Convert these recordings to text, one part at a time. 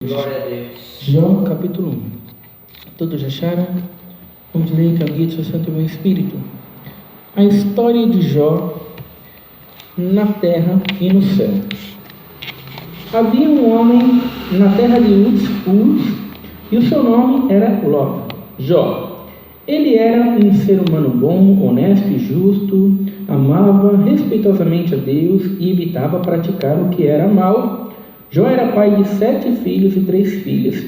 Glória a Deus. Jó, capítulo 1. Todos acharam? Vamos ler que a guia do Santo meu Espírito. A história de Jó na terra e no céu. Havia um homem na terra de Uz, e o seu nome era Jó. Ele era um ser humano bom, honesto e justo, amava respeitosamente a Deus e evitava praticar o que era mal. Jó era pai de 7 filhos e 3 filhas.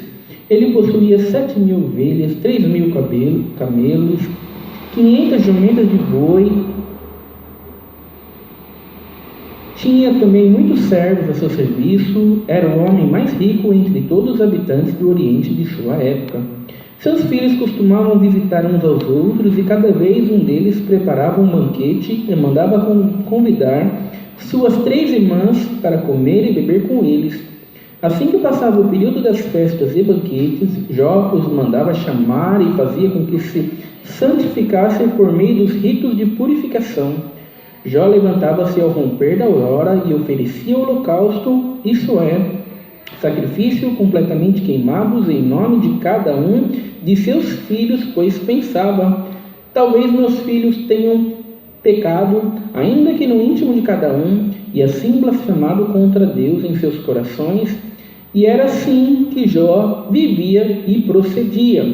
Ele possuía 7.000 ovelhas, 3.000 camelos, 500 jumentas de boi. Tinha também muitos servos a seu serviço. Era o homem mais rico entre todos os habitantes do Oriente de sua época. Seus filhos costumavam visitar uns aos outros e cada vez um deles preparava um banquete e mandava convidar suas 3 irmãs para comer e beber com eles. Assim que passava o período das festas e banquetes, Jó os mandava chamar e fazia com que se santificassem por meio dos ritos de purificação. Jó levantava-se ao romper da aurora e oferecia holocausto, isso é, sacrifício completamente queimados em nome de cada um de seus filhos, pois pensava: talvez meus filhos tenham pecado, ainda que no íntimo de cada um, e assim blasfemado contra Deus em seus corações. E era assim que Jó vivia e procedia.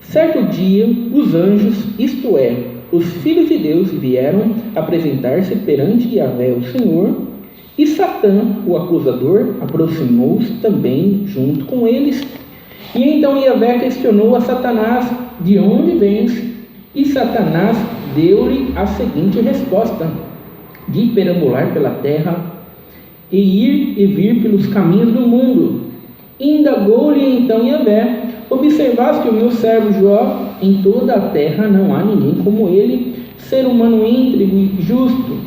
Certo dia, os anjos, isto é, os filhos de Deus, vieram apresentar-se perante Yahvé, o Senhor, e Satã, o acusador, aproximou-se também junto com eles. E então Yahvé questionou a Satanás: de onde vens? E Satanás deu-lhe a seguinte resposta: de perambular pela terra e ir e vir pelos caminhos do mundo. Indagou-lhe então Yahvé: observaste o meu servo Jó? Em toda a terra não há ninguém como ele, ser humano íntegro e justo,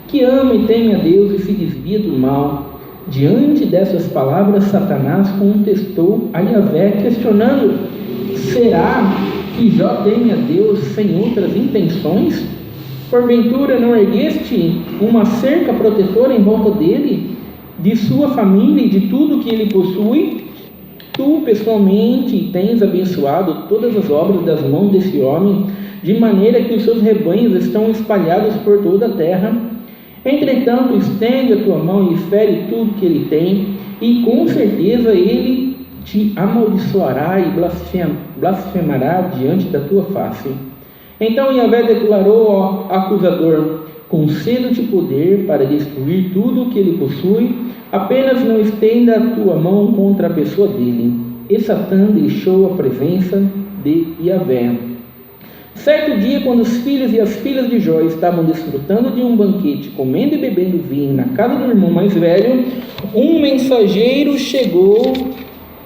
que ama e teme a Deus e se desvia do mal. Diante dessas palavras, Satanás contestou a Yahvé, questionando: será que Jó teme a Deus sem outras intenções? Porventura não ergueste uma cerca protetora em volta dele, de sua família e de tudo que ele possui? Tu pessoalmente tens abençoado todas as obras das mãos desse homem, de maneira que os seus rebanhos estão espalhados por toda a terra. Entretanto, estende a tua mão e fere tudo que ele tem, e com certeza ele te amaldiçoará e blasfemará diante da tua face. Então Yahvé declarou ao acusador: concedo-te poder para destruir tudo o que ele possui, apenas não estenda a tua mão contra a pessoa dele. E Satã deixou a presença de Yahvé. Certo dia, quando os filhos e as filhas de Jó estavam desfrutando de um banquete, comendo e bebendo vinho na casa do irmão mais velho, um mensageiro chegou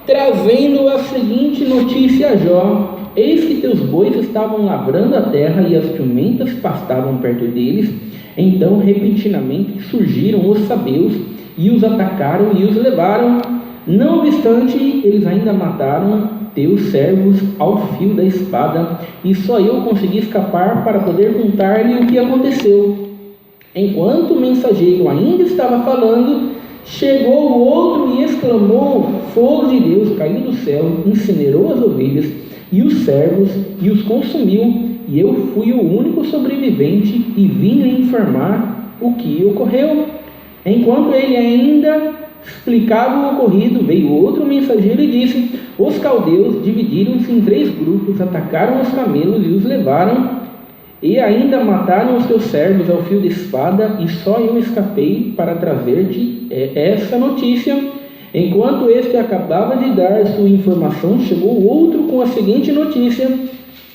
trazendo a seguinte notícia a Jó: eis que teus bois estavam lavrando a terra e as jumentas pastavam perto deles. Então repentinamente surgiram os sabeus e os atacaram e os levaram. Não obstante, eles ainda mataram teus servos ao fio da espada, e só eu consegui escapar para poder contar-lhe o que aconteceu. Enquanto o mensageiro ainda estava falando, chegou o outro e exclamou: fogo de Deus caiu do céu, incinerou as ovelhas e os servos e os consumiu, e eu fui o único sobrevivente e vim lhe informar o que ocorreu. Enquanto ele ainda explicava o ocorrido, veio outro mensageiro e disse: os caldeus dividiram-se em 3 grupos, atacaram os camelos e os levaram, e ainda mataram os teus servos ao fio de espada, e só eu escapei para trazer-te essa notícia. Enquanto este acabava de dar sua informação, chegou outro com a seguinte notícia: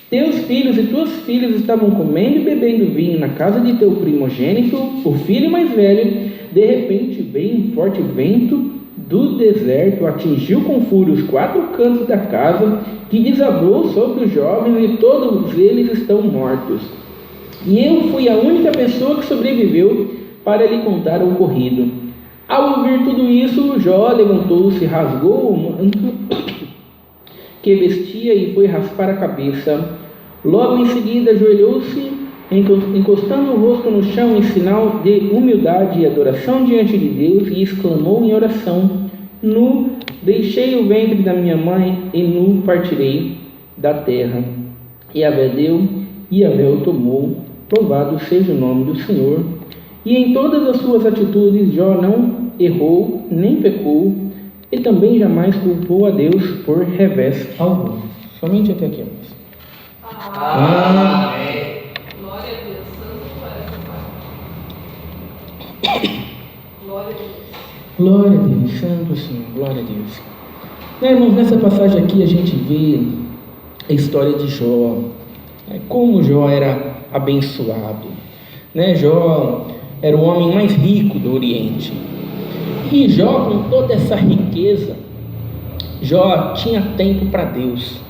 teus filhos e tuas filhas estavam comendo e bebendo vinho na casa de teu primogênito, o filho mais velho. De repente veio um forte vento do deserto, atingiu com fúria os 4 cantos da casa, que desabou sobre os jovens, e todos eles estão mortos. E eu fui a única pessoa que sobreviveu para lhe contar o ocorrido. Ao ouvir tudo isso, Jó levantou-se, rasgou o manto que vestia e foi raspar a cabeça. Logo em seguida ajoelhou-se, encostando o rosto no chão em sinal de humildade e adoração diante de Deus, e exclamou em oração: nu Deixei o ventre da minha mãe e nu partirei da terra. Yahvé deu, Yahvé o tomou, louvado seja o nome do Senhor. E em todas as suas atitudes Jó não errou, nem pecou, e também jamais culpou a Deus por revés algum. Somente até aqui, irmãos. Amém. Glória a Deus. Santo Pai. Glória a Deus. Glória a Deus, Santo Senhor, glória a Deus. Irmãos, nessa passagem aqui a gente vê a história de Jó, como Jó era abençoado. Jó era o homem mais rico do Oriente. E Jó, com toda essa riqueza, Jó tinha tempo para Deus.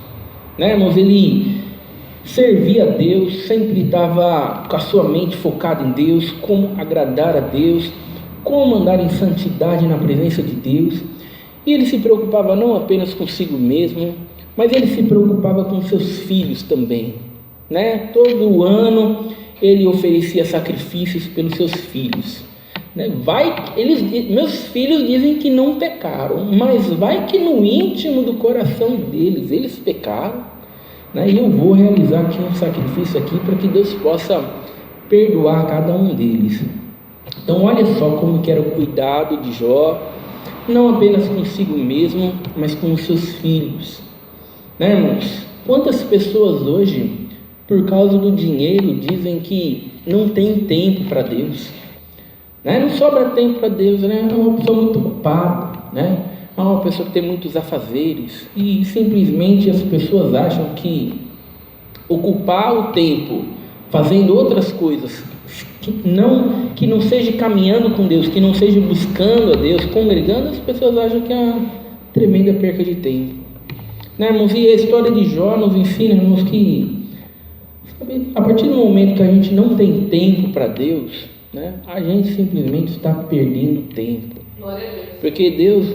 Irmãos, ele servia a Deus, sempre estava com a sua mente focada em Deus, como agradar a Deus, como andar em santidade na presença de Deus. E ele se preocupava não apenas consigo mesmo, mas ele se preocupava com seus filhos também. Todo ano ele oferecia sacrifícios pelos seus filhos. Meus filhos dizem que não pecaram, mas vai que no íntimo do coração deles, eles pecaram. E eu vou realizar aqui um sacrifício aqui para que Deus possa perdoar cada um deles. Então olha só como que era o cuidado de Jó, não apenas consigo mesmo, mas com os seus filhos. Irmãos, quantas pessoas hoje, por causa do dinheiro, dizem que não tem tempo para Deus, não sobra tempo para Deus, é uma pessoa muito ocupada, é uma pessoa que tem muitos afazeres, e simplesmente as pessoas acham que ocupar o tempo fazendo outras coisas, que não seja caminhando com Deus, que não seja buscando a Deus, congregando, as pessoas acham que é uma tremenda perca de tempo. Irmãos, e a história de Jó nos ensina, irmãos, que a partir do momento que a gente não tem tempo para Deus, a gente simplesmente está perdendo tempo. Porque Deus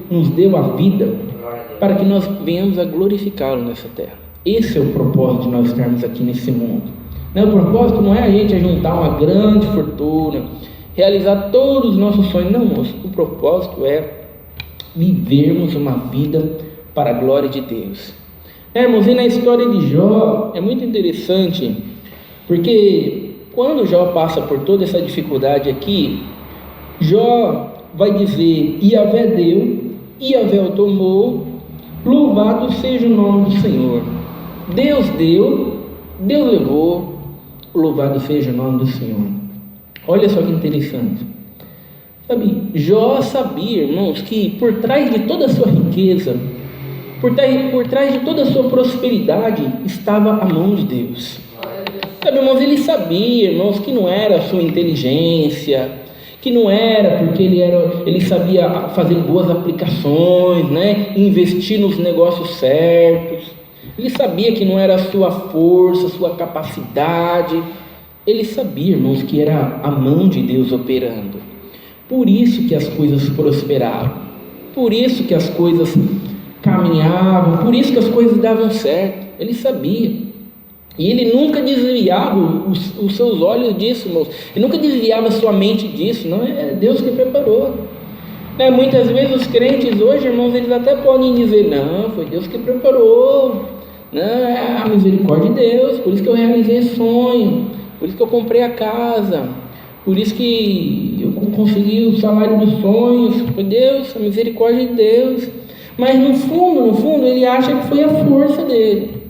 nos deu a vida para que nós venhamos a glorificá-lo nessa terra. Esse é o propósito de nós estarmos aqui nesse mundo. O propósito não é a gente juntar uma grande fortuna, realizar todos os nossos sonhos. Não, moço. O propósito é vivermos uma vida para a glória de Deus. Irmãos, e na história de Jó é muito interessante, porque quando Jó passa por toda essa dificuldade aqui, Jó vai dizer: Yahvé deu, Yahvé o tomou, louvado seja o nome do Senhor. Deus deu, Deus levou, louvado seja o nome do Senhor. Olha só que interessante. Jó sabia, irmãos, que por trás de toda a sua riqueza, por trás de toda a sua prosperidade, estava a mão de Deus. Irmãos, ele sabia, irmãos, que não era a sua inteligência, que não era porque ele sabia fazer boas aplicações, investir nos negócios certos. Ele sabia que não era a sua força, a sua capacidade. Ele sabia, irmãos, que era a mão de Deus operando. Por isso que as coisas prosperavam, por isso que as coisas caminhavam, por isso que as coisas davam certo. Ele sabia. E ele nunca desviava os seus olhos disso, irmãos. Ele nunca desviava a sua mente disso. Não é Deus que preparou. Muitas vezes os crentes hoje, irmãos, eles até podem dizer: não, foi Deus que preparou, não, é a misericórdia de Deus, por isso que eu realizei esse sonho, por isso que eu comprei a casa, por isso que eu consegui o salário dos sonhos. Foi Deus, a misericórdia de Deus. Mas no fundo, ele acha que foi a força dele.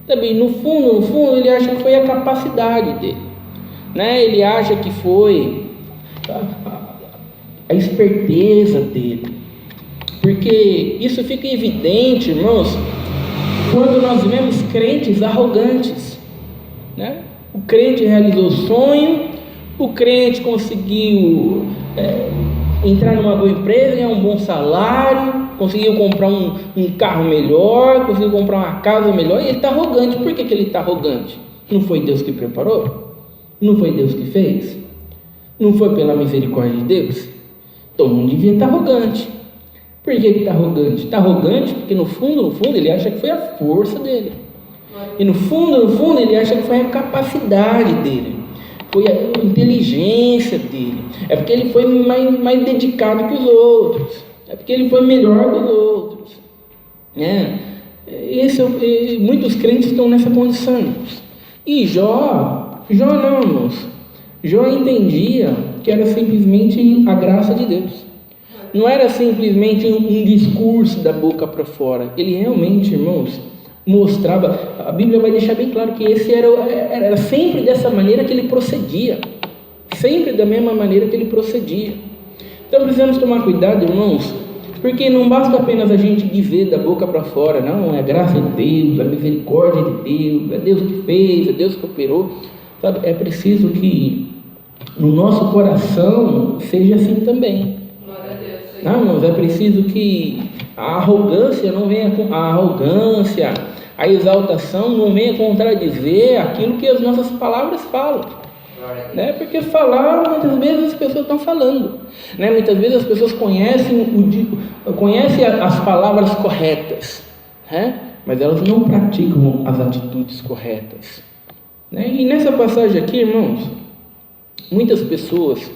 Também, no fundo, ele acha que foi a capacidade dele, Ele acha que foi a esperteza dele, porque isso fica evidente, irmãos, quando nós vemos crentes arrogantes, O crente realizou o sonho, o crente conseguiu entrar numa boa empresa, ganhar um bom salário, conseguiu comprar um carro melhor, conseguiu comprar uma casa melhor, e ele está arrogante. Por que ele está arrogante? Não foi Deus que preparou? Não foi Deus que fez? Não foi pela misericórdia de Deus? Então não devia estar arrogante. Por que ele está arrogante? Está arrogante porque no fundo ele acha que foi a força dele. E no fundo ele acha que foi a capacidade dele, foi a inteligência dele, é porque ele foi mais dedicado que os outros. é porque ele foi melhor que os outros, né? Muitos crentes estão nessa condição. E Jó não, irmãos. Jó entendia que era simplesmente a graça de Deus. Não era simplesmente um discurso da boca para fora. Ele realmente, irmãos, mostrava. A Bíblia vai deixar bem claro que esse era sempre dessa maneira que ele procedia. Sempre da mesma maneira que ele procedia. Então precisamos tomar cuidado, irmãos, porque não basta apenas a gente dizer da boca para fora, não, é a graça de Deus, a misericórdia de Deus, é Deus que fez, é Deus que operou. Sabe, é preciso que no nosso coração seja assim também. Não, irmãos, é preciso que a arrogância não venha com a arrogância, a exaltação não venha contradizer aquilo que as nossas palavras falam, né? Porque falar, muitas vezes as pessoas estão falando, né? Muitas vezes as pessoas conhecem as palavras corretas, né? Mas elas não praticam as atitudes corretas, né? E nessa passagem aqui, irmãos, muitas pessoas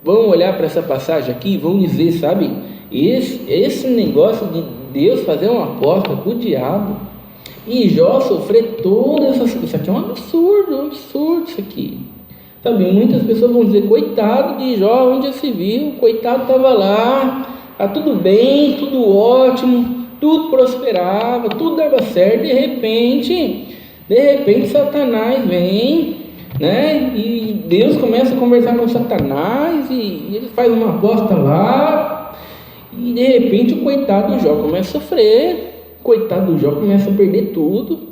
vão olhar para essa passagem aqui e vão dizer, sabe, esse negócio de Deus fazer uma aposta com o diabo e Jó sofrer todas essas... Isso aqui é um absurdo isso aqui. Sabe, muitas pessoas vão dizer, coitado de Jó, onde já se viu, coitado estava lá, tá tudo bem, tudo ótimo, tudo prosperava, tudo dava certo, de repente Satanás vem, né? E Deus começa a conversar com Satanás e ele faz uma aposta lá e de repente o coitado do Jó começa a sofrer, o coitado do Jó começa a perder tudo,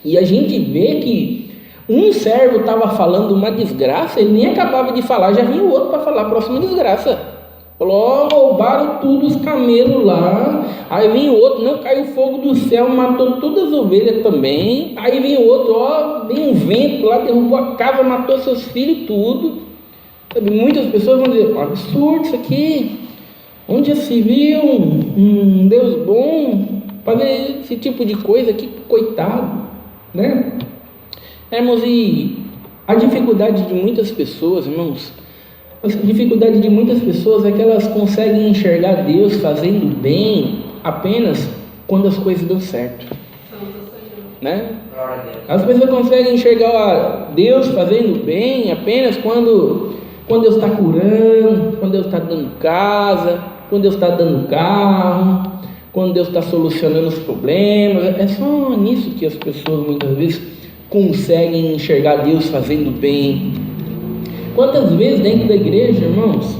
e a gente vê que um servo estava falando uma desgraça, ele nem acabava de falar, já vinha o outro para falar a próxima desgraça. Falou, roubaram tudo os camelos lá. Aí vinha o outro, não, caiu fogo do céu, matou todas as ovelhas também. Aí vinha o outro, veio um vento lá, derrubou a casa, matou seus filhos e tudo. Sabe, muitas pessoas vão dizer, absurdo isso aqui. Onde já se viu um Deus bom fazer esse tipo de coisa aqui, coitado, né? Irmãos, e a dificuldade de muitas pessoas, irmãos, a dificuldade de muitas pessoas é que elas conseguem enxergar Deus fazendo bem apenas quando as coisas dão certo, né? As pessoas conseguem enxergar Deus fazendo bem apenas quando Deus está curando, quando Deus está dando casa, quando Deus está dando carro, quando Deus está solucionando os problemas. É só nisso que as pessoas muitas vezes conseguem enxergar Deus fazendo bem. Quantas vezes dentro da igreja, irmãos,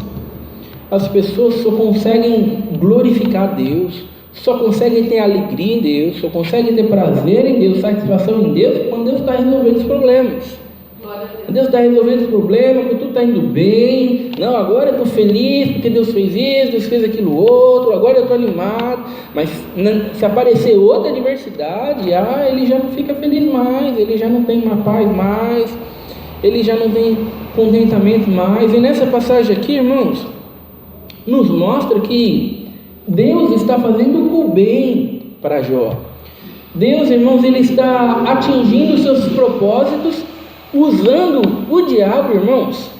as pessoas só conseguem glorificar Deus, só conseguem ter alegria em Deus, só conseguem ter prazer em Deus, satisfação em Deus, quando Deus está resolvendo os problemas. Deus está resolvendo os problemas, quando tudo está indo bem. Não, agora eu estou feliz porque Deus fez isso, Deus fez aquilo outro, agora eu estou animado. Mas se aparecer outra adversidade, ele já não fica feliz mais, ele já não tem uma paz mais, ele já não tem contentamento mais. E nessa passagem aqui, irmãos, nos mostra que Deus está fazendo o bem para Jó. Deus, irmãos, ele está atingindo os seus propósitos, usando o diabo, irmãos,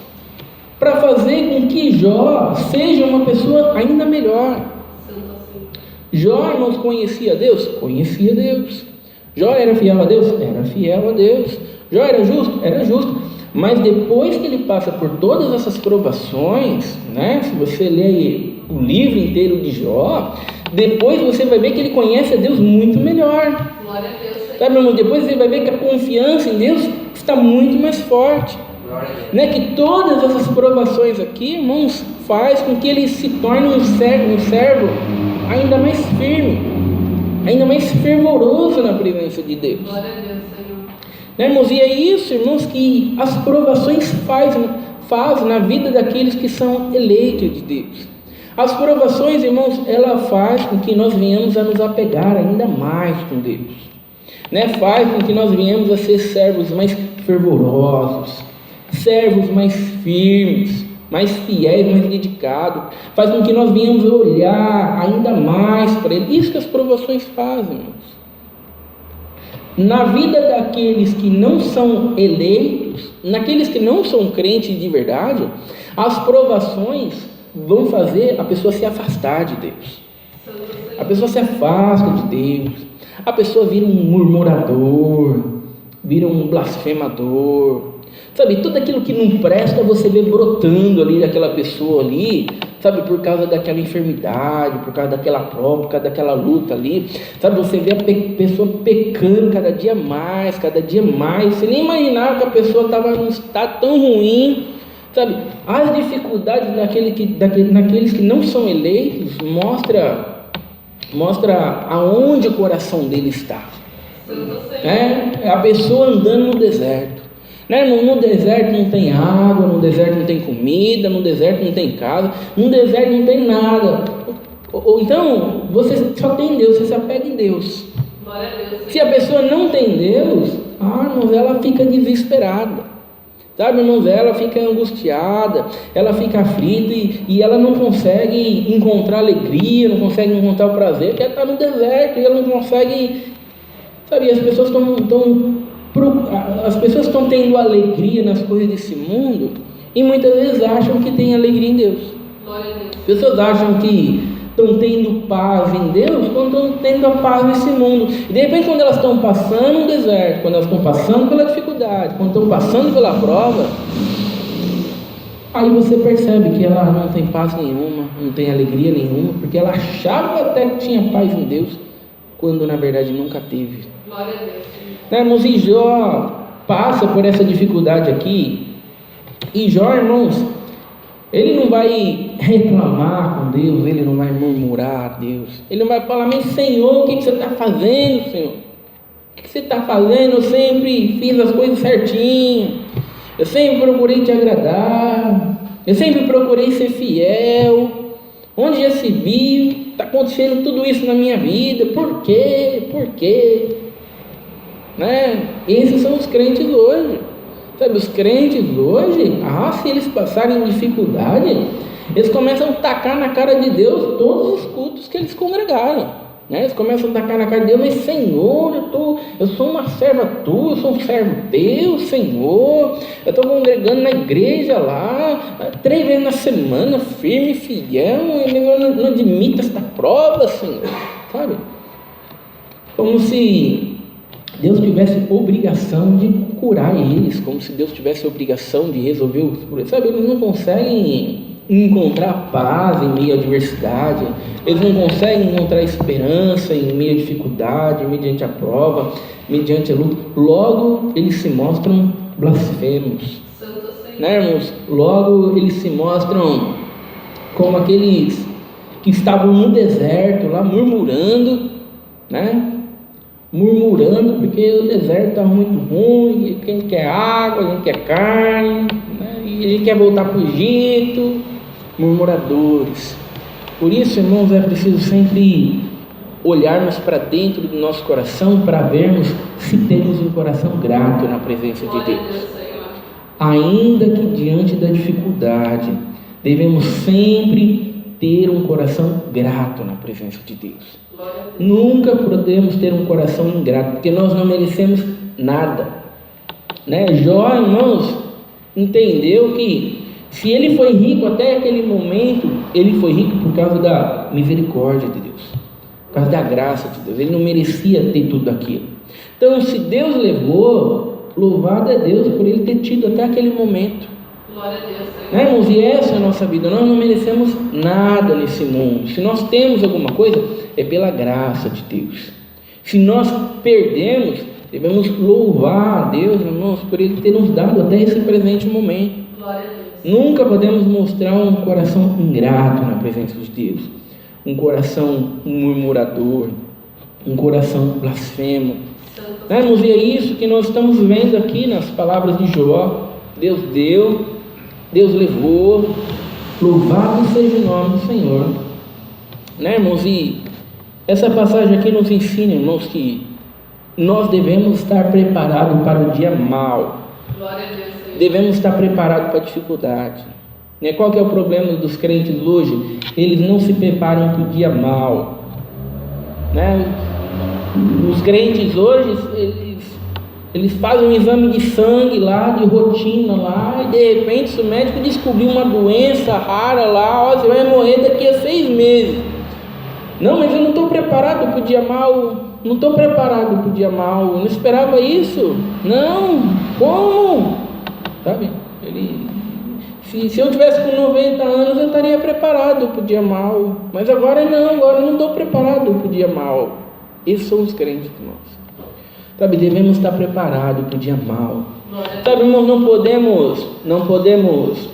para fazer com que Jó seja uma pessoa ainda melhor. Jó, irmãos, conhecia Deus? Conhecia Deus. Jó era fiel a Deus? Era fiel a Deus. Jó era justo? Era justo. Mas depois que ele passa por todas essas provações, né? Se você ler o livro inteiro de Jó, depois você vai ver que ele conhece a Deus muito melhor. Glória a Deus. Sabe, irmão, depois você vai ver que a confiança em Deus está muito mais forte, né? Que todas essas provações aqui, irmãos, faz com que ele se torne um servo ainda mais firme, ainda mais fervoroso na presença de Deus. Glória a Deus, Senhor. Né, irmãos? E é isso, irmãos, que as provações fazem na vida daqueles que são eleitos de Deus. As provações, irmãos, ela faz com que nós venhamos a nos apegar ainda mais com Deus, né? Faz com que nós venhamos a ser servos mais fervorosos, servos mais firmes, mais fiéis, mais dedicados. Faz com que nós venhamos a olhar ainda mais para Ele. Isso que as provações fazem, irmãos. Na vida daqueles que não são eleitos, naqueles que não são crentes de verdade, as provações vão fazer a pessoa se afastar de Deus. A pessoa se afasta de Deus, a pessoa vira um murmurador, vira um blasfemador, sabe, tudo aquilo que não presta você vê brotando ali daquela pessoa ali, sabe, por causa daquela enfermidade, por causa daquela prova, por causa daquela luta ali, sabe, você vê a pessoa pecando cada dia mais, você nem imaginava que a pessoa estava num estado tão ruim, sabe, as dificuldades naqueles que não são eleitos mostra aonde o coração dele está. A pessoa andando no deserto, né? No deserto não tem água, no deserto não tem comida, no deserto não tem casa, no deserto não tem nada. Ou então você só tem Deus, você se apega em Deus. Se a pessoa não tem Deus, irmãos, ela fica desesperada. Sabe, irmãos, ela fica angustiada, ela fica aflita e ela não consegue encontrar alegria, não consegue encontrar o prazer, porque ela está no deserto e ela não consegue, sabe, as pessoas estão tendo alegria nas coisas desse mundo e muitas vezes acham que tem alegria em Deus. As pessoas acham que estão tendo paz em Deus quando estão tendo a paz nesse mundo. E de repente, quando elas estão passando um deserto, quando elas estão passando pela dificuldade, quando estão passando pela prova, aí você percebe que ela não tem paz nenhuma, não tem alegria nenhuma, porque ela achava até que tinha paz em Deus, quando na verdade nunca teve. Glória a Deus. Irmãos, e Jó passa por essa dificuldade aqui, e Jó, irmãos, ele não vai reclamar com Deus, ele não vai murmurar a Deus, ele não vai falar, mas Senhor, o que você está fazendo, Senhor? O que você está fazendo? Eu sempre fiz as coisas certinho, eu sempre procurei te agradar, eu sempre procurei ser fiel, onde já se viu, está acontecendo tudo isso na minha vida, por quê? Por quê? Né? Esses são os crentes hoje. Sabe, os crentes hoje, se eles passarem dificuldade, eles começam a tacar na cara de Deus todos os cultos que eles congregaram, né? Eles começam a tacar na cara de Deus, mas Senhor, eu sou uma serva tua, eu sou um servo teu, Senhor, eu estou congregando na igreja lá, 3 vezes na semana, firme e fiel, eu não admito esta prova, Senhor, sabe? Como se Deus tivesse obrigação de curar eles, como se Deus tivesse obrigação de resolver os problemas. Sabe, eles não conseguem encontrar paz em meio à adversidade, eles não conseguem encontrar esperança em meio à dificuldade, mediante a prova, mediante a luta. Logo, eles se mostram blasfemos, né, irmãos? Logo, eles se mostram como aqueles que estavam no deserto lá murmurando, né? Murmurando porque o deserto está muito ruim, a gente quer água, a gente quer carne, né? E a gente quer voltar para o Egito. Murmuradores. Por isso, irmãos, é preciso sempre olharmos para dentro do nosso coração para vermos se temos um coração grato na presença de Deus. Ainda que diante da dificuldade, devemos sempre ter um coração grato na presença de Deus. Nunca podemos ter um coração ingrato, porque nós não merecemos nada, né? Jó, irmãos, entendeu que se ele foi rico até aquele momento, ele foi rico por causa da misericórdia de Deus, por causa da graça de Deus. Ele não merecia ter tudo aquilo. Então, se Deus levou, louvado é Deus por ele ter tido até aquele momento. Glória a Deus, Senhor. Né, irmãos? E essa é a nossa vida. Nós não merecemos nada nesse mundo. Se nós temos alguma coisa, é pela graça de Deus. Se nós perdemos, devemos louvar a Deus, irmãos, por ele ter nos dado até esse presente momento. Glória a Deus. Nunca podemos mostrar um coração ingrato na presença de Deus, um coração murmurador, um coração blasfemo. Né, irmãos? E é isso que nós estamos vendo aqui nas palavras de Jó. Deus deu, Deus levou, louvado seja o nome do Senhor. Né, irmãos? E essa passagem aqui nos ensina, irmãos, que nós devemos estar preparados para o dia mau. Glória a Deus, Senhor. Devemos estar preparados para a dificuldade. Né? Qual que é o problema dos crentes hoje? Eles não se preparam para o dia mau. Né? Os crentes hoje, Eles fazem um exame de sangue lá, de rotina lá, e de repente se o médico descobrir uma doença rara lá, ó, você vai morrer daqui a 6 meses. Não, mas eu não estou preparado para o dia mau, não estou preparado para o dia mau, eu não esperava isso. Não, como? Sabe? Se eu tivesse com 90 anos, eu estaria preparado para o dia mau, mas agora não, agora eu não estou preparado para o dia mau. Esses são os crentes, irmãos. Sabe, devemos estar preparados para o dia mau. Sabe, irmãos, não podemos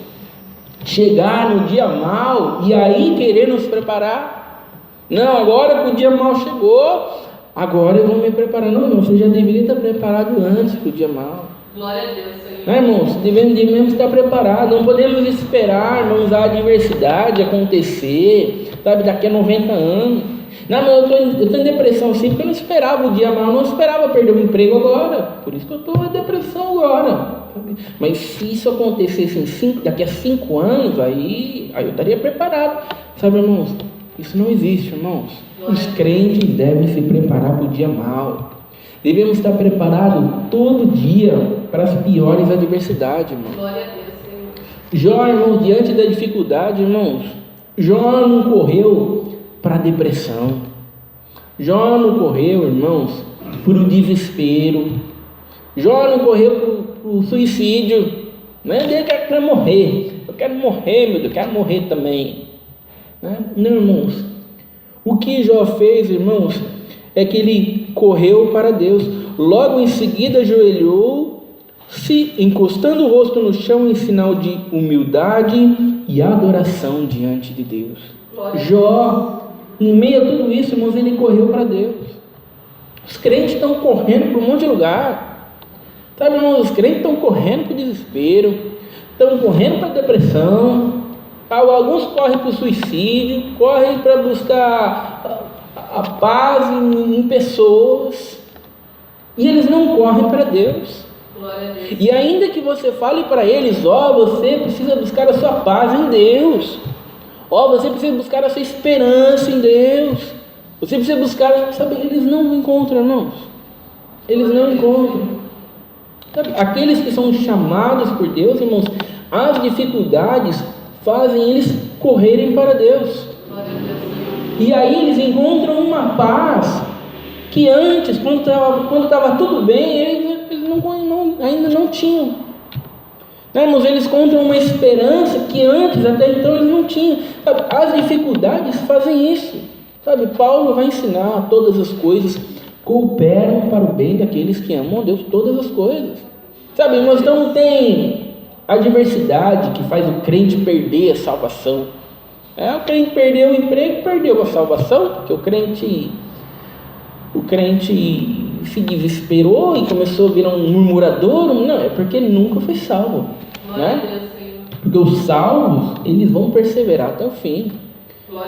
chegar no dia mau e aí querer nos preparar. Não, agora que o dia mau chegou, agora eu vou me preparar. Não, irmão, você já deveria estar preparado antes para o dia mau. Glória a Deus, Senhor. Não, irmãos, devemos estar preparados. Não podemos esperar, irmãos, a adversidade acontecer, sabe, daqui a 90 anos. Não, mas eu estou em depressão sim, porque eu não esperava o dia mau, eu não esperava perder o emprego agora. Por isso que eu estou em depressão agora. Mas se isso acontecesse daqui a 5 anos, aí eu estaria preparado. Sabe, irmãos, isso não existe, irmãos. Os crentes devem se preparar para o dia mau. Devemos estar preparados todo dia para as piores adversidades, irmãos. Glória a Deus, Senhor. Jó, irmãos, diante da dificuldade, irmãos, Jó não correu para a depressão. Jó não correu, irmãos, para o desespero. Jó não correu para o suicídio. Não é dele que eu quero morrer. Eu quero morrer, meu Deus, eu quero morrer também. Não, irmãos. O que Jó fez, irmãos, é que ele correu para Deus. Logo em seguida ajoelhou, se encostando o rosto no chão em sinal de humildade e adoração diante de Deus. Jó, em meio a tudo isso, irmãos, ele correu para Deus. Os crentes estão correndo para um monte de lugar. Sabe, irmãos, os crentes estão correndo para o desespero, estão correndo para a depressão. Alguns correm para o suicídio, correm para buscar a paz em pessoas, e eles não correm para Deus. Glória a Deus. E ainda que você fale para eles, você precisa buscar a sua paz em Deus, você precisa buscar a sua esperança em Deus, você precisa buscar, sabe, eles não encontram, irmãos. Eles não encontram. Sabe, aqueles que são chamados por Deus, irmãos, as dificuldades fazem eles correrem para Deus. Glória a Deus. E aí eles encontram uma paz que antes, quando estava tudo bem, eles ainda não tinham. Irmãos, eles encontram uma esperança que antes, até então, eles não tinham. Sabe, as dificuldades fazem isso. Sabe, Paulo vai ensinar todas as coisas cooperam para o bem daqueles que amam a Deus, todas as coisas. Sabe, irmãos, então tem a adversidade que faz o crente perder a salvação. O crente perdeu o emprego, perdeu a salvação, porque o crente se desesperou e começou a virar um murmurador. Não, é porque ele nunca foi salvo. Né? Deus, Senhor. Porque os salvos, eles vão perseverar até o fim.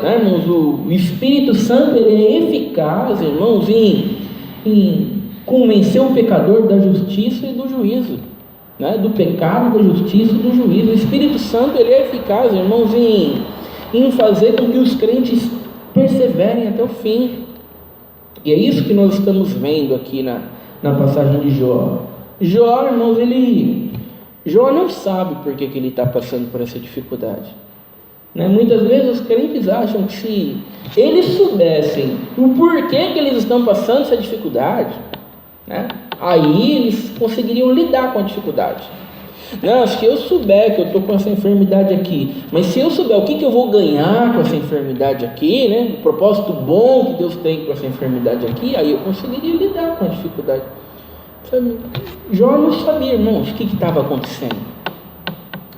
Né, irmãos? O Espírito Santo, ele é eficaz, irmãos, em convencer o pecador da justiça e do juízo. Né? Do pecado, da justiça e do juízo. O Espírito Santo, ele é eficaz, irmãos, em fazer com que os crentes perseverem até o fim. E é isso que nós estamos vendo aqui na passagem de Jó. Jó, irmãos, Jó não sabe por que ele está passando por essa dificuldade. Né? Muitas vezes os crentes acham que se eles soubessem o porquê que eles estão passando essa dificuldade, né? Aí eles conseguiriam lidar com a dificuldade. Não, se eu souber que eu estou com essa enfermidade aqui, mas se eu souber o que eu vou ganhar com essa enfermidade aqui, né, o propósito bom que Deus tem com essa enfermidade aqui, aí eu conseguiria lidar com a dificuldade. Sabe? Jó não sabia, irmãos, o que estava acontecendo.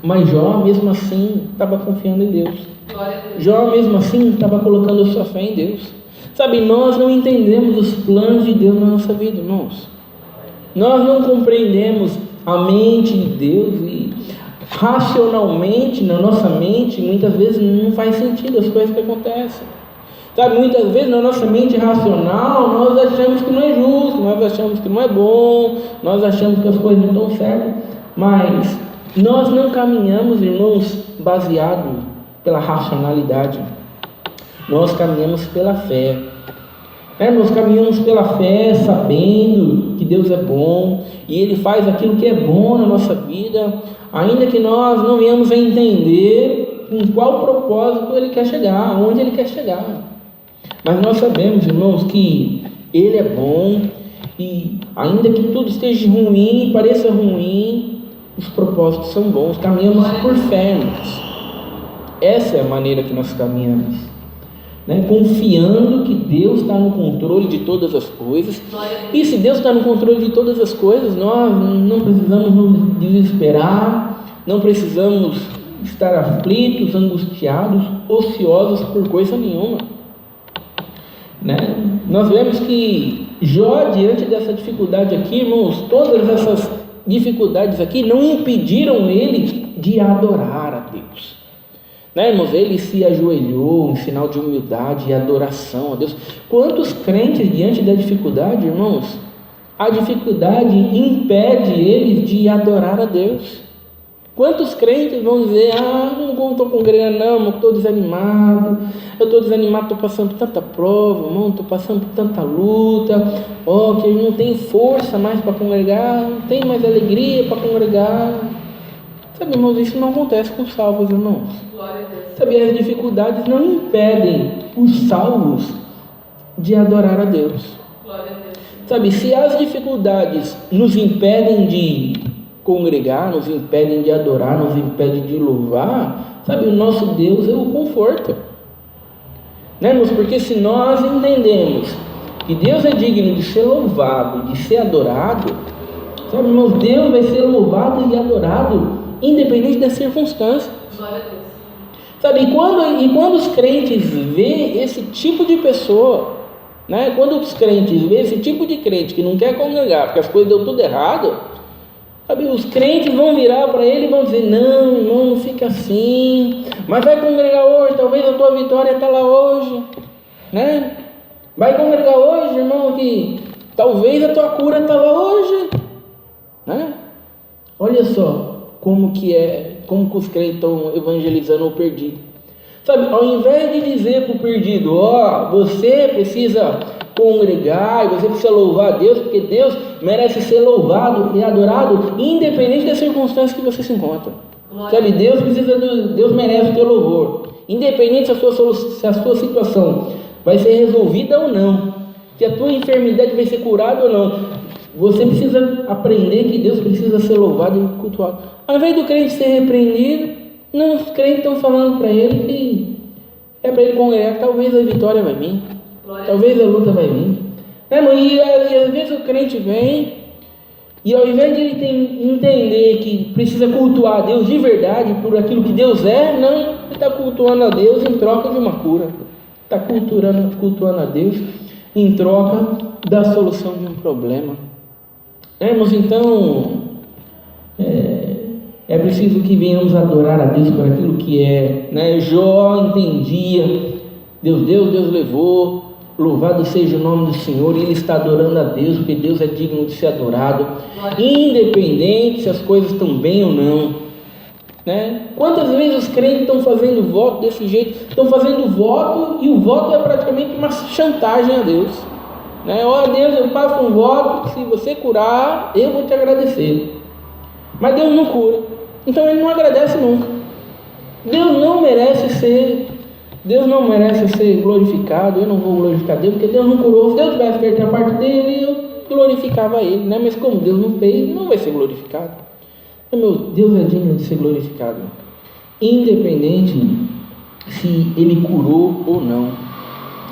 Mas Jó, mesmo assim, estava confiando em Deus. Jó, mesmo assim, estava colocando a sua fé em Deus. Sabe, nós não entendemos os planos de Deus na nossa vida, irmãos. Nós não compreendemos a mente de Deus e racionalmente, na nossa mente, muitas vezes não faz sentido as coisas que acontecem. Sabe, muitas vezes na nossa mente racional, nós achamos que não é justo, nós achamos que não é bom, nós achamos que as coisas não estão certas, mas nós não caminhamos, irmãos, baseado pela racionalidade. Nós caminhamos pela fé. Nós caminhamos pela fé, sabendo que Deus é bom e Ele faz aquilo que é bom na nossa vida, ainda que nós não venhamos a entender com qual propósito Ele quer chegar, aonde Ele quer chegar. Mas nós sabemos, irmãos, que Ele é bom e ainda que tudo esteja ruim, pareça ruim, os propósitos são bons. Caminhamos por fé, irmãos. Essa é a maneira que nós caminhamos, confiando que Deus está no controle de todas as coisas. E se Deus está no controle de todas as coisas, nós não precisamos nos desesperar, não precisamos estar aflitos, angustiados, ociosos por coisa nenhuma. Nós vemos que Jó, diante dessa dificuldade aqui, irmãos, todas essas dificuldades aqui não impediram ele de adorar a Deus. Irmãos, ele se ajoelhou em sinal de humildade e adoração a Deus. Quantos crentes, diante da dificuldade, irmãos, a dificuldade impede eles de adorar a Deus? Quantos crentes vão dizer, não estou congregando não, estou desanimado, estou passando por tanta prova, irmão, estou passando por tanta luta, que eu não tenho força mais para congregar, não tenho mais alegria para congregar. Sabe, irmãos, isso não acontece com os salvos, irmãos. Sabe, as dificuldades não impedem os salvos de adorar a Deus. Sabe, se as dificuldades nos impedem de congregar, nos impedem de adorar, nos impedem de louvar, sabe, o nosso Deus é o conforto. Irmãos, porque se nós entendemos que Deus é digno de ser louvado, de ser adorado, sabe, irmãos, Deus vai ser louvado e adorado independente das circunstâncias. Sabe, e quando os crentes veem esse tipo de pessoa, quando os crentes veem esse tipo de crente que não quer congregar porque as coisas deu tudo errado, sabe, os crentes vão virar para ele e vão dizer, não, irmão, não fica assim, mas vai congregar hoje, talvez a tua vitória está lá hoje, vai congregar hoje, irmão, que talvez a tua cura está lá hoje, Olha só como que os crentes estão evangelizando o perdido. Sabe, ao invés de dizer para o perdido, você precisa congregar, você precisa louvar a Deus, porque Deus merece ser louvado e adorado, independente das circunstâncias que você se encontra. Sabe, Deus merece o teu louvor, independente se a sua situação vai ser resolvida ou não, se a tua enfermidade vai ser curada ou não. Você precisa aprender que Deus precisa ser louvado e cultuado. Ao invés do crente ser repreendido, não, os crentes estão falando para ele que é para ele congregar, talvez a vitória vai vir, talvez a luta vai vir. E às vezes o crente vem, e ao invés de ele entender que precisa cultuar a Deus de verdade por aquilo que Deus é, não, ele está cultuando a Deus em troca de uma cura, está cultuando a Deus em troca da solução de um problema. Irmãos, então é preciso que venhamos adorar a Deus por aquilo que é. Jó entendia, Deus levou, louvado seja o nome do Senhor, e ele está adorando a Deus, porque Deus é digno de ser adorado, independente se as coisas estão bem ou não. Quantas vezes os crentes estão fazendo voto desse jeito, estão fazendo voto, e o voto é praticamente uma chantagem a Deus. Deus, eu faço um voto, se você curar, eu vou te agradecer. Mas Deus não cura, então ele não agradece nunca. Deus não merece ser glorificado. Eu não vou glorificar Deus, porque Deus não curou. Se Deus tivesse feito a parte dele, eu glorificava ele, mas como Deus não fez, não vai ser glorificado. Deus é digno de ser glorificado, independente se ele curou ou não,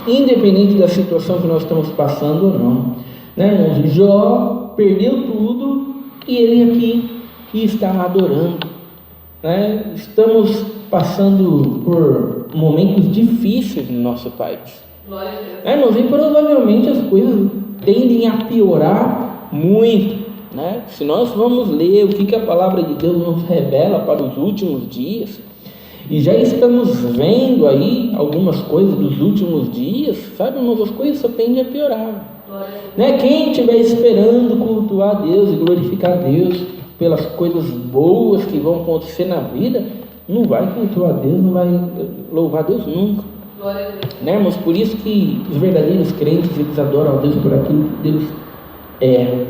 independente da situação que nós estamos passando ou não. Irmãos, Jó perdeu tudo e ele aqui está adorando. Estamos passando por momentos difíceis no nosso país. Irmãos, e provavelmente as coisas tendem a piorar muito. Se nós vamos ler o que a palavra de Deus nos revela para os últimos dias, e já estamos vendo aí algumas coisas dos últimos dias, sabe, irmãos, as coisas só tendem a piorar. Quem estiver esperando cultuar a Deus e glorificar a Deus pelas coisas boas que vão acontecer na vida, não vai cultuar a Deus, não vai louvar a Deus nunca. Glória a Deus. Né, irmãos? Por isso que os verdadeiros crentes, eles adoram a Deus por aquilo que Deus é.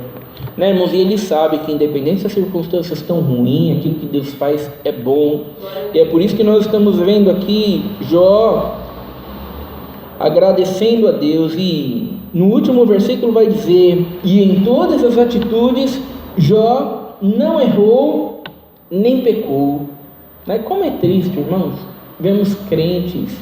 Né, irmãos? E eles sabem que independente se as circunstâncias estão ruins, aquilo que Deus faz é bom. E é por isso que nós estamos vendo aqui Jó agradecendo a Deus. E no último versículo vai dizer: e em todas as atitudes Jó não errou nem pecou. Né? Como é triste, irmãos, vemos crentes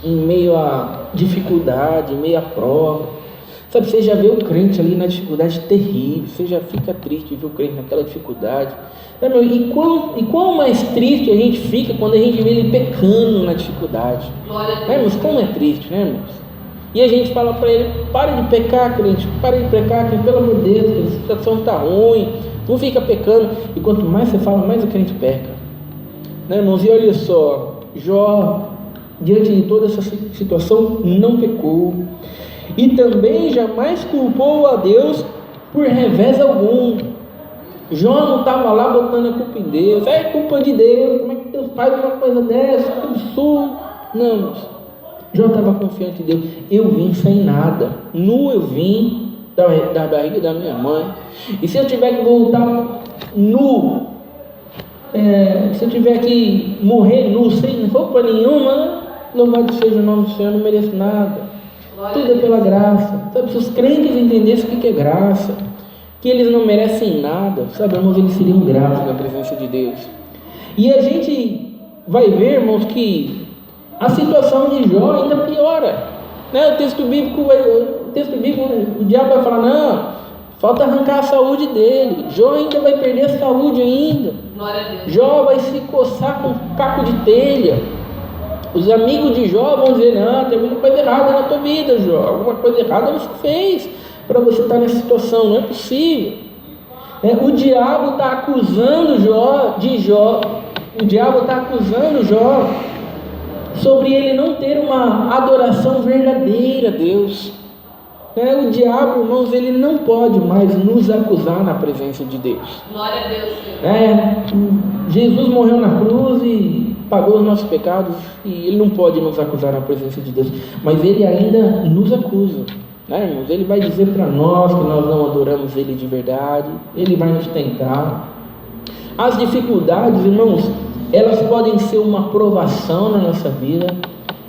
em meio a dificuldade, em meio a prova. Sabe, você já vê o crente ali na dificuldade terrível, você já fica triste ver o crente naquela dificuldade. E quão mais triste a gente fica quando a gente vê ele pecando na dificuldade. Glória a Deus. Irmãos, como é triste, né, irmãos? E a gente fala para ele: pare de pecar, crente, pare de pecar, crente, pelo amor de Deus, a situação está ruim, não fica pecando. E quanto mais você fala, mais o crente peca. Né, irmãos? E olha só, Jó, diante de toda essa situação, não pecou. E também jamais culpou a Deus por revés algum. Jó não estava lá botando a culpa em Deus. É culpa de Deus, como é que Deus faz uma coisa dessa? Que absurdo. Não, irmãos. Jó estava confiante em Deus. Eu vim sem nada, nu eu vim da barriga da minha mãe. E se eu tiver que voltar nu, se eu tiver que morrer nu, sem roupa nenhuma, louvado seja o nome do Senhor, eu não mereço nada. Tudo é pela graça. Sabe, se os crentes entendessem o que é graça, que eles não merecem nada, sabe, irmãos, eles seriam gratos na presença de Deus. E a gente vai ver, irmãos, que a situação de Jó ainda piora. Né? O texto bíblico, o diabo vai falar: não, falta arrancar a saúde dele. Jó ainda vai perder a saúde ainda. Glória a Deus. Jó vai se coçar com um caco de telha. Os amigos de Jó vão dizer: não, tem alguma coisa errada na tua vida, Jó. Alguma coisa errada você fez para você estar nessa situação, não é possível. O diabo está acusando Jó. O diabo está acusando Jó sobre ele não ter uma adoração verdadeira a Deus. O diabo, irmãos, ele não pode mais nos acusar na presença de Deus. Glória a Deus, Senhor. Jesus morreu na cruz e pagou os nossos pecados, e ele não pode nos acusar na presença de Deus, mas ele ainda nos acusa, né, irmãos? Ele vai dizer para nós que nós não adoramos ele de verdade, ele vai nos tentar. As dificuldades, irmãos, elas podem ser uma provação na nossa vida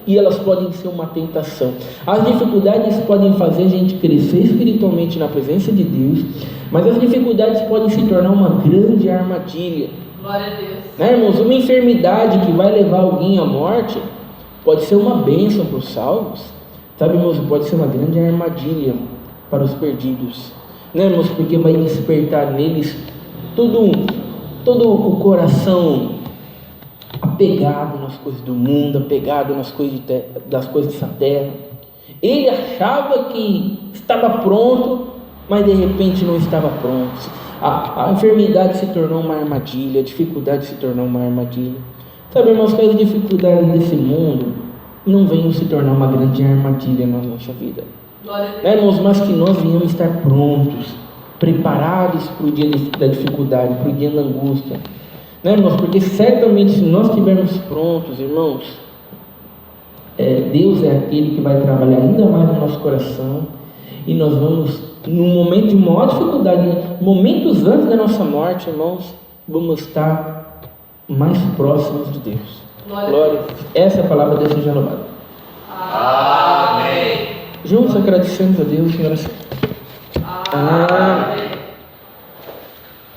e elas podem ser uma tentação. As dificuldades podem fazer a gente crescer espiritualmente na presença de Deus, mas as dificuldades podem se tornar uma grande armadilha. Glória a Deus. Né, irmãos? Uma enfermidade que vai levar alguém à morte pode ser uma bênção para os salvos, sabe, irmãos? Pode ser uma grande armadilha para os perdidos, né, irmãos? Porque vai despertar neles todo o coração apegado nas coisas do mundo, apegado nas coisas das coisas dessa terra. Ele achava que estava pronto, mas de repente não estava pronto. A enfermidade se tornou uma armadilha, a dificuldade se tornou uma armadilha. Sabe, irmãos, que as dificuldades desse mundo não venham se tornar uma grande armadilha na nossa vida. Né, irmãos? Mas que nós venhamos estar prontos, preparados para o dia da dificuldade, para o dia da angústia. Né, irmãos? Porque certamente se nós estivermos prontos, irmãos, Deus é aquele que vai trabalhar ainda mais no nosso coração, e nós vamos, num momento de maior dificuldade, momentos antes da nossa morte, irmãos, vamos estar mais próximos de Deus. Glória. Essa é a palavra de Deus, seja louvado. Amém. Juntos agradecemos a Deus, Senhor. Amém.